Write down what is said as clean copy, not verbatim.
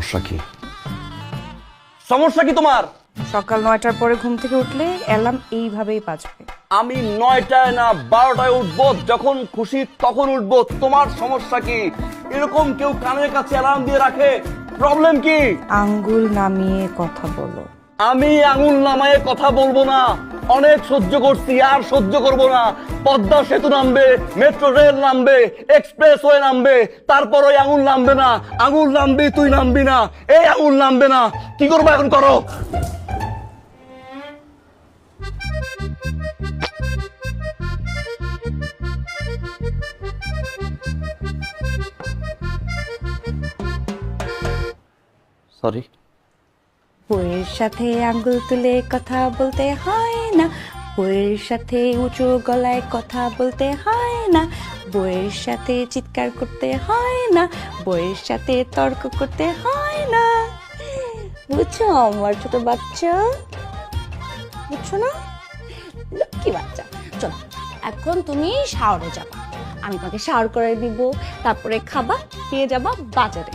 সমস্যা কি? সমস্যা কি তোমার? সকাল 9টার পরে ঘুম থেকে উঠলে অ্যালার্ম এইভাবেই বাজবে। আমি 9টায় না 12টায় উঠবো, যখন খুশি তখন উঠবো। তোমার সমস্যা কি? এরকম কেউ কানের কাছে অ্যালার্ম দিয়ে রাখে? প্রবলেম কি? আঙ্গুল নামিয়ে কথা বলো। আমি আঙুল নামায়ে কথা বলবো না। অনেক সহ্য করছি, আর সহ্য করব না। পদ্মা সেতু নামবে, মেট্রো রেল নামবে, এক্সপ্রেসওয়ে নামবে, তারপর ওই আঙুল নামবে না। আঙুল নামবি, তুই নামবি না। এই আঙুল নামবে না। কি করবো এখন? করো। সরি। বইয়ের সাথে আঙ্গুল তুলে কথা বলতে হয় না, বইয়ের সাথে উঁচু গলায় কথা বলতে হয় না, বইয়ের সাথে চিৎকার করতে হয় না, বইয়ের সাথে তর্ক করতে হয় না। বুঝছো আমার ছোট বাচ্চা? বুঝছো না? লক্ষ্মী বাচ্চা। চলো এখন তুমি শাওয়ারে যাবা, আমি তোমাকে শাওয়ার করে দিব, তারপরে খাবা, দিয়ে যাবা বাজারে।